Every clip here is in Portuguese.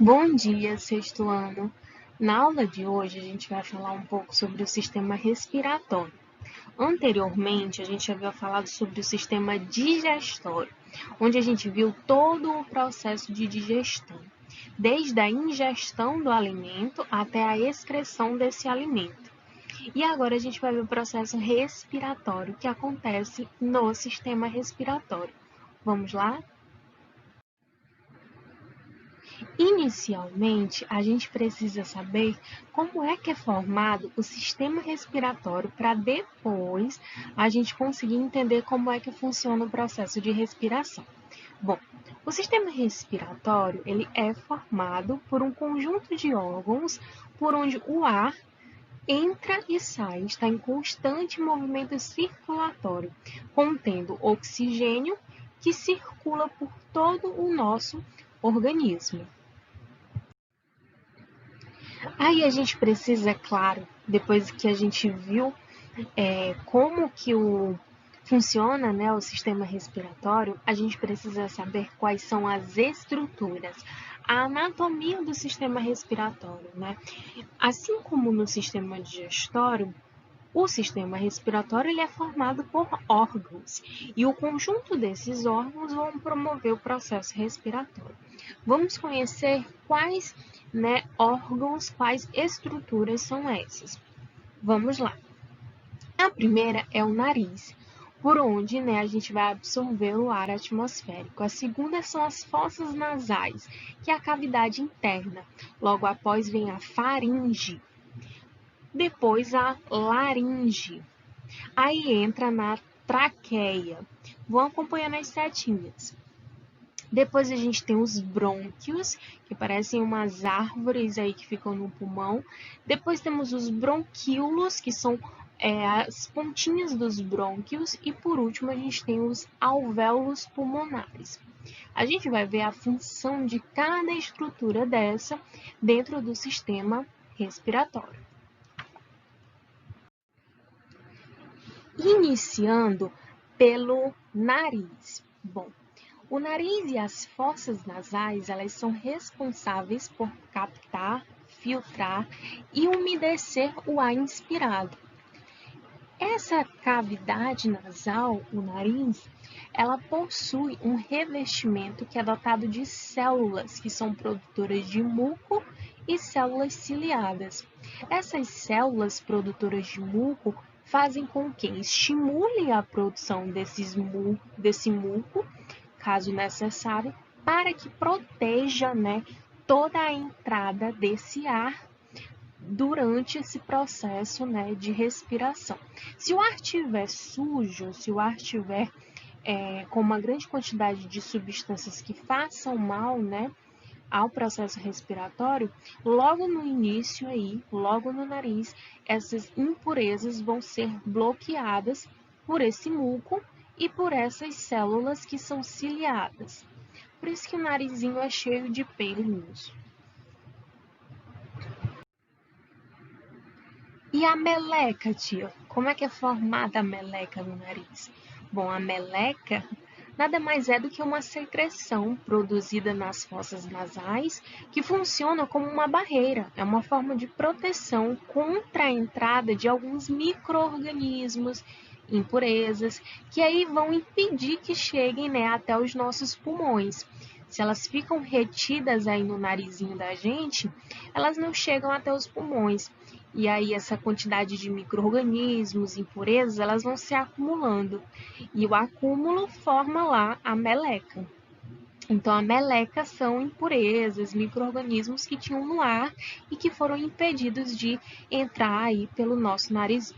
Bom dia, sexto ano. Na aula de hoje, a gente vai falar um pouco sobre o sistema respiratório. Anteriormente, a gente havia falado sobre o sistema digestório, onde a gente viu todo o processo de digestão, desde a ingestão do alimento até a excreção desse alimento. E agora a gente vai ver o processo respiratório que acontece no sistema respiratório. Vamos lá? Inicialmente, a gente precisa saber como é que é formado o sistema respiratório para depois a gente conseguir entender como é que funciona o processo de respiração. Bom, o sistema respiratório ele é formado por um conjunto de órgãos por onde o ar entra e sai, está em constante movimento circulatório, contendo oxigênio que circula por todo o nosso organismo. Aí a gente precisa, claro, depois que a gente viu como que funciona, né, o sistema respiratório, a gente precisa saber quais são as estruturas, a anatomia do sistema respiratório, né? Assim como no sistema digestório, o sistema respiratório ele é formado por órgãos e o conjunto desses órgãos vão promover o processo respiratório. Vamos conhecer quais, né, órgãos, quais estruturas são essas. Vamos lá. A primeira é o nariz, por onde, né, a gente vai absorver o ar atmosférico. A segunda são as fossas nasais, que é a cavidade interna. Logo após vem a faringe, depois a laringe. Aí entra na traqueia. Vão acompanhando as setinhas. Depois a gente tem os brônquios, que parecem umas árvores aí que ficam no pulmão. Depois temos os bronquíolos, que são as pontinhas dos brônquios. E por último a gente tem os alvéolos pulmonares. A gente vai ver a função de cada estrutura dessa dentro do sistema respiratório. Iniciando pelo nariz. Bom, o nariz e as fossas nasais, elas são responsáveis por captar, filtrar e umedecer o ar inspirado. Essa cavidade nasal, o nariz, ela possui um revestimento que é dotado de células que são produtoras de muco e células ciliadas. Essas células produtoras de muco fazem com que estimule a produção desse muco, caso necessário, para que proteja, né, toda a entrada desse ar durante esse processo, né, de respiração. Se o ar estiver sujo, se o ar estiver com uma grande quantidade de substâncias que façam mal, né, ao processo respiratório, logo no início aí, logo no nariz, essas impurezas vão ser bloqueadas por esse muco e por essas células que são ciliadas. Por isso que o narizinho é cheio de pelinhos. E a meleca, tia? Como é que é formada a meleca no nariz? Bom, a meleca nada mais é do que uma secreção produzida nas fossas nasais que funciona como uma barreira, é uma forma de proteção contra a entrada de alguns micro-organismos, impurezas, que aí vão impedir que cheguem, né, até os nossos pulmões. Se elas ficam retidas aí no narizinho da gente, elas não chegam até os pulmões. E aí essa quantidade de micro-organismos, impurezas, elas vão se acumulando. E o acúmulo forma lá a meleca. Então, a meleca são impurezas, micro-organismos que tinham no ar e que foram impedidos de entrar aí pelo nosso nariz.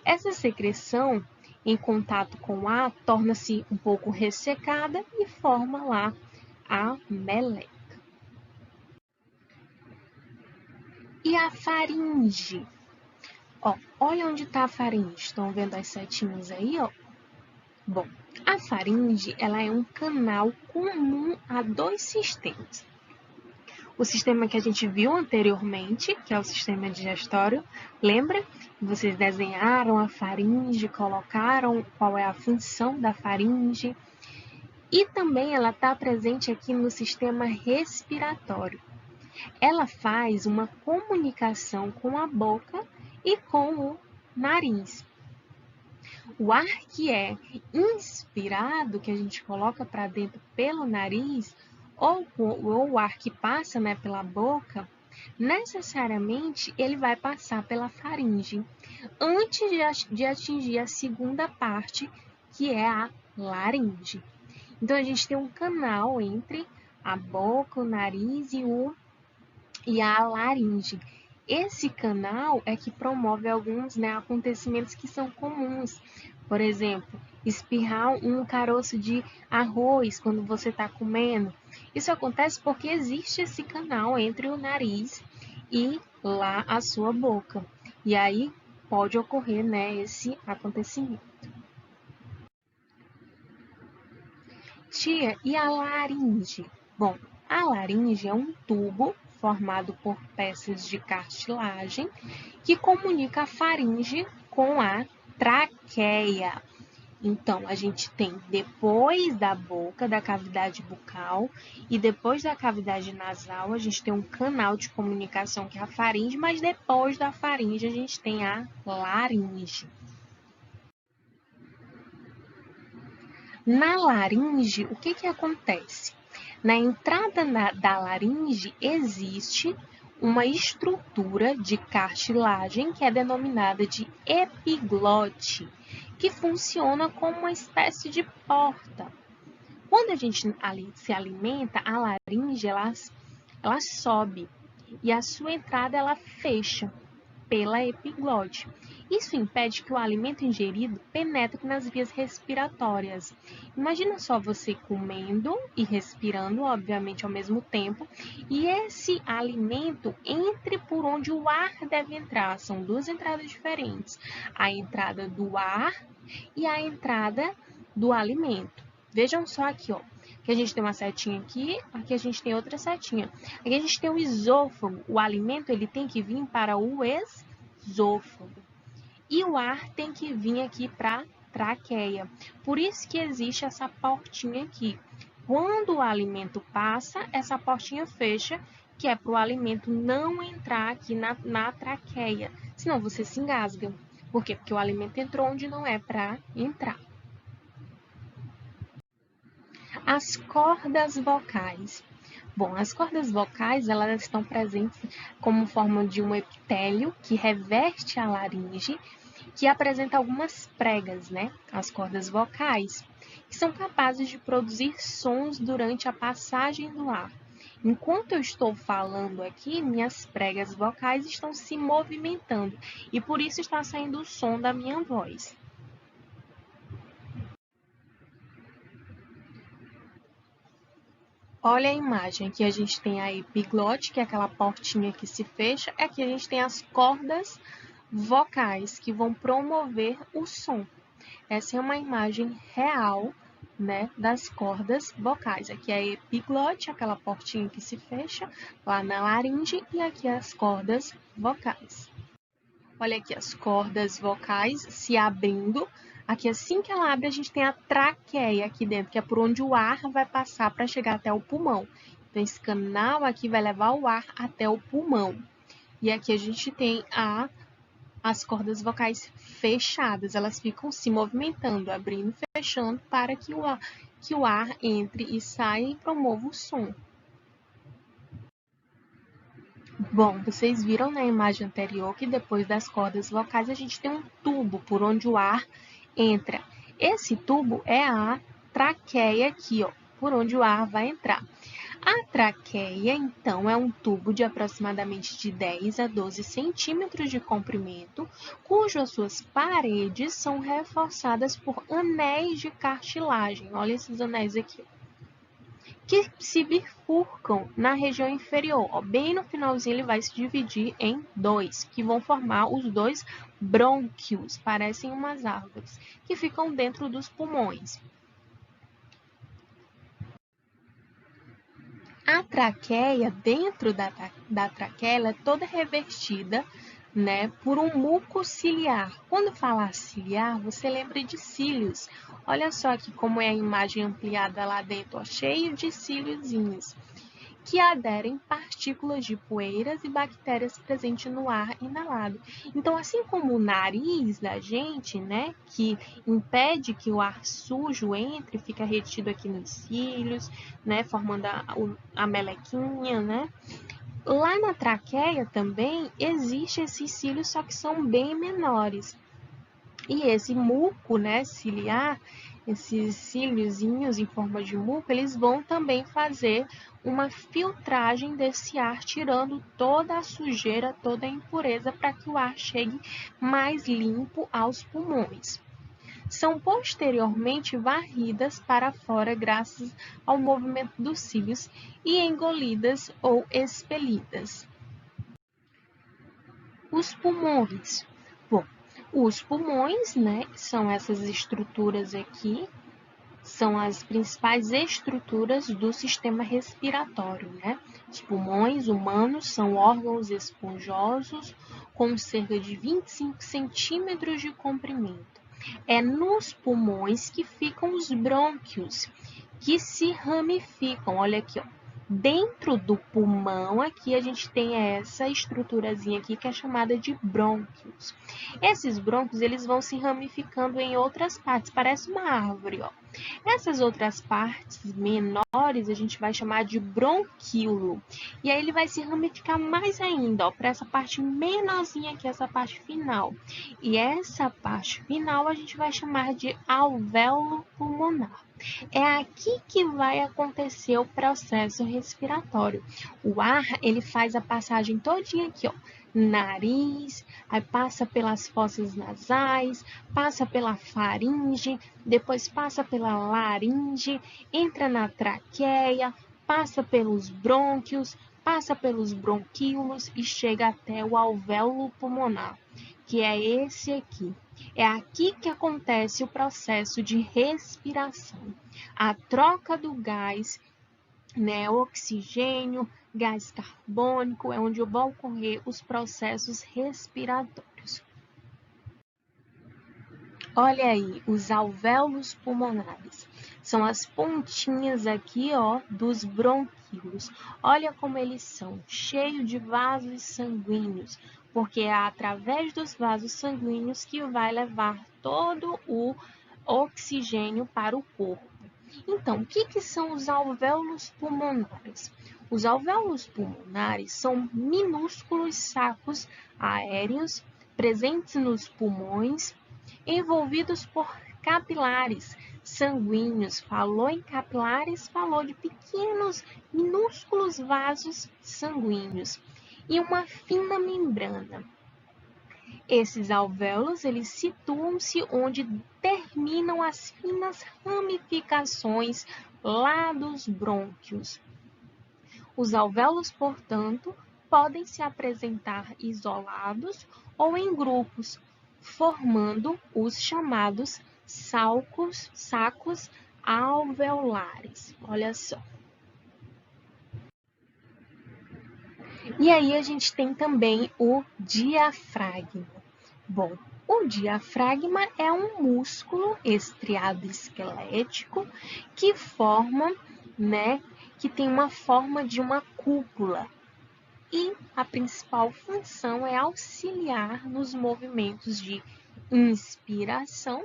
Essa secreção, em contato com o ar, torna-se um pouco ressecada e forma lá a meleca. E a faringe? Ó, olha onde está a faringe. Estão vendo as setinhas aí, ó? Bom, a faringe ela é um canal comum a dois sistemas. O sistema que a gente viu anteriormente, que é o sistema digestório, lembra? Vocês desenharam a faringe, colocaram qual é a função da faringe. E também ela está presente aqui no sistema respiratório. ela faz uma comunicação com a boca e com o nariz. O ar que é inspirado, que a gente coloca para dentro pelo nariz, ou o ar que passa, né, pela boca, necessariamente ele vai passar pela faringe, antes de atingir a segunda parte, que é a laringe. Então, a gente tem um canal entre a boca, o nariz e a laringe. Esse canal é que promove alguns, né, acontecimentos que são comuns. Por exemplo, espirrar um caroço de arroz quando você está comendo. Isso acontece porque existe esse canal entre o nariz e lá a sua boca. E aí pode ocorrer, né, esse acontecimento. Tia, e a laringe? Bom, a laringe é um tubo formado por peças de cartilagem que comunica a faringe com a traqueia. Então, a gente tem depois da boca, da cavidade bucal, e depois da cavidade nasal, a gente tem um canal de comunicação que é a faringe, mas depois da faringe a gente tem a laringe. Na laringe, o que acontece? Na entrada da laringe existe uma estrutura de cartilagem que é denominada de epiglote, que funciona como uma espécie de porta. Quando a gente se alimenta, a laringe ela sobe e a sua entrada ela fecha pela epiglote. Isso impede que o alimento ingerido penetre nas vias respiratórias. Imagina só você comendo e respirando, obviamente, ao mesmo tempo, e esse alimento entre por onde o ar deve entrar. São duas entradas diferentes: a entrada do ar e a entrada do alimento. Vejam só aqui, ó. Aqui a gente tem uma setinha aqui a gente tem outra setinha. Aqui a gente tem o esôfago. O alimento ele tem que vir para o esôfago. E o ar tem que vir aqui para a traqueia. Por isso que existe essa portinha aqui. Quando o alimento passa, essa portinha fecha, que é para o alimento não entrar aqui na traqueia. Senão você se engasga. Por quê? Porque o alimento entrou onde não é para entrar. As cordas vocais. Bom, as cordas vocais elas estão presentes como forma de um epitélio que reveste a laringe, que apresenta algumas pregas, né? As cordas vocais, que são capazes de produzir sons durante a passagem do ar. Enquanto eu estou falando aqui, minhas pregas vocais estão se movimentando e por isso está saindo o som da minha voz. Olha a imagem, aqui a gente tem a epiglote, que é aquela portinha que se fecha, aqui a gente tem as cordas vocais, que vão promover o som. Essa é uma imagem real, né, das cordas vocais. Aqui é a epiglote, aquela portinha que se fecha lá na laringe, e aqui as cordas vocais. Olha aqui as cordas vocais se abrindo. Aqui, assim que ela abre, a gente tem a traqueia aqui dentro, que é por onde o ar vai passar para chegar até o pulmão. Então, esse canal aqui vai levar o ar até o pulmão. E aqui a gente tem as cordas vocais fechadas, elas ficam se movimentando, abrindo e fechando para que o ar entre e saia e promova o som. Bom, vocês viram na imagem anterior que depois das cordas vocais a gente tem um tubo por onde o ar entra. Esse tubo é a traqueia aqui, ó, por onde o ar vai entrar. A traqueia, então, é um tubo de aproximadamente de 10 a 12 centímetros de comprimento, cujas suas paredes são reforçadas por anéis de cartilagem. Olha esses anéis aqui, que se bifurcam na região inferior. Ó, bem no finalzinho ele vai se dividir em dois, que vão formar os dois brônquios, parecem umas árvores, que ficam dentro dos pulmões. A traqueia, dentro da traqueia, ela é toda revestida, né, por um muco ciliar. Quando falar ciliar, você lembra de cílios. Olha só aqui como é a imagem ampliada lá dentro, ó, cheio de cíliozinhos. que aderem partículas de poeiras e bactérias presentes no ar inalado. Então, assim como o nariz da gente, né, que impede que o ar sujo entre, fica retido aqui nos cílios, né, formando a melequinha, né? Lá na traqueia também existe esses cílios, só que são bem menores. E esse muco, né, ciliar, esses cíliozinhos em forma de muco, eles vão também fazer uma filtragem desse ar, tirando toda a sujeira, toda a impureza, para que o ar chegue mais limpo aos pulmões. São posteriormente varridas para fora graças ao movimento dos cílios e engolidas ou expelidas. Os pulmões. Bom, os pulmões, né, são essas estruturas aqui, são as principais estruturas do sistema respiratório, né? Os pulmões humanos são órgãos esponjosos com cerca de 25 centímetros de comprimento. É nos pulmões que ficam os brônquios, que se ramificam. Olha aqui, ó. Dentro do pulmão, aqui a gente tem essa estruturazinha aqui que é chamada de brônquios. Esses brônquios, eles vão se ramificando em outras partes, parece uma árvore, ó. Essas outras partes menores a gente vai chamar de bronquíolo. E aí ele vai se ramificar mais ainda, ó, para essa parte menorzinha aqui, essa parte final. E essa parte final a gente vai chamar de alvéolo pulmonar. É aqui que vai acontecer o processo respiratório. O ar, ele faz a passagem todinha aqui, ó, nariz, aí passa pelas fossas nasais, passa pela faringe, depois passa pela laringe, entra na traqueia, passa pelos brônquios, passa pelos bronquíolos e chega até o alvéolo pulmonar, que é esse aqui. É aqui que acontece o processo de respiração. A troca do gás, né, oxigênio, gás carbônico, é onde vão ocorrer os processos respiratórios. Olha aí, os alvéolos pulmonares. São as pontinhas aqui, ó, dos bronquíolos. Olha como eles são, cheios de vasos sanguíneos, porque é através dos vasos sanguíneos que vai levar todo o oxigênio para o corpo. Então, o que são os alvéolos pulmonares? Os alvéolos pulmonares são minúsculos sacos aéreos presentes nos pulmões, envolvidos por capilares sanguíneos. Falou em capilares, falou de pequenos, minúsculos vasos sanguíneos e uma fina membrana. Esses alvéolos, eles situam-se onde terminam as finas ramificações lá dos brônquios. Os alvéolos, portanto, podem se apresentar isolados ou em grupos, formando os chamados sacos alveolares. Olha só. E aí a gente tem também o diafragma. Bom, o diafragma é um músculo estriado esquelético que forma, né, que tem uma forma de uma cúpula. E a principal função é auxiliar nos movimentos de inspiração,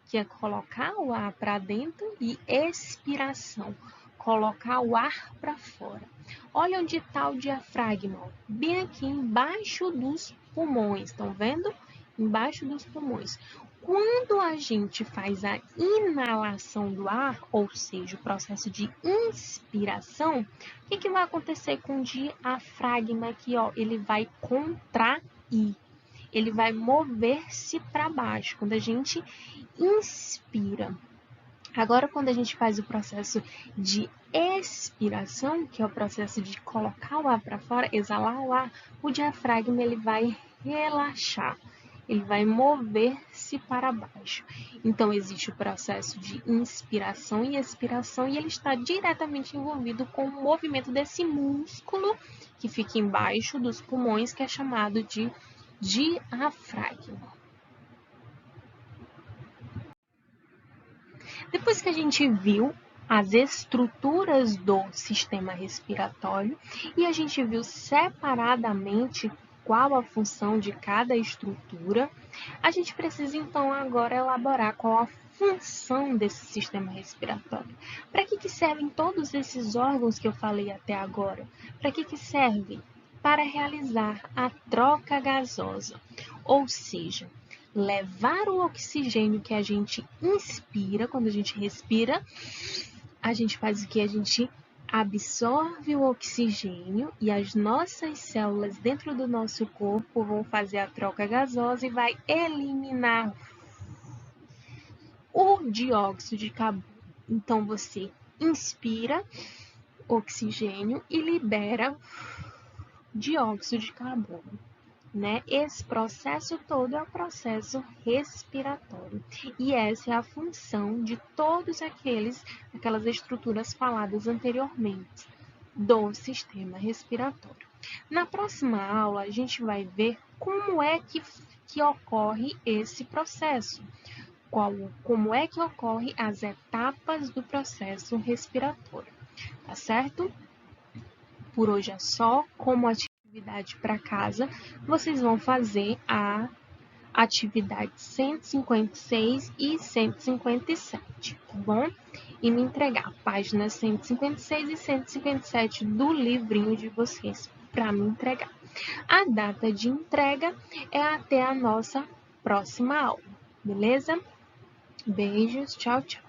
que é colocar o ar para dentro, e expiração, colocar o ar para fora. Olha onde está o diafragma, bem aqui embaixo dos pulmões, estão vendo? Embaixo dos pulmões. Quando a gente faz a inalação do ar, ou seja, o processo de inspiração, o que vai acontecer com o diafragma aqui? Ó? Ele vai contrair, ele vai mover-se para baixo quando a gente inspira. Agora, quando a gente faz o processo de expiração, que é o processo de colocar o ar para fora, exalar o ar, o diafragma ele vai relaxar. Ele vai mover-se para baixo. Então, existe o processo de inspiração e expiração e ele está diretamente envolvido com o movimento desse músculo que fica embaixo dos pulmões, que é chamado de diafragma. Depois que a gente viu as estruturas do sistema respiratório e a gente viu separadamente qual a função de cada estrutura. A gente precisa então agora elaborar qual a função desse sistema respiratório. Para que servem todos esses órgãos que eu falei até agora? Para que servem? Para realizar a troca gasosa, ou seja, levar o oxigênio que a gente inspira, quando a gente respira, a gente faz o que? A gente absorve o oxigênio e as nossas células dentro do nosso corpo vão fazer a troca gasosa e vai eliminar o dióxido de carbono. Então, você inspira oxigênio e libera dióxido de carbono, né? Esse processo todo é o processo respiratório. E essa é a função de todas aquelas estruturas faladas anteriormente do sistema respiratório. Na próxima aula, a gente vai ver como é que ocorre esse processo. Como é que ocorrem as etapas do processo respiratório, tá certo? Por hoje é só. Como atividade para casa, vocês vão fazer a atividade 156 e 157, tá bom? E me entregar páginas 156 e 157 do livrinho de vocês para me entregar. A data de entrega é até a nossa próxima aula, beleza? Beijos, tchau, tchau.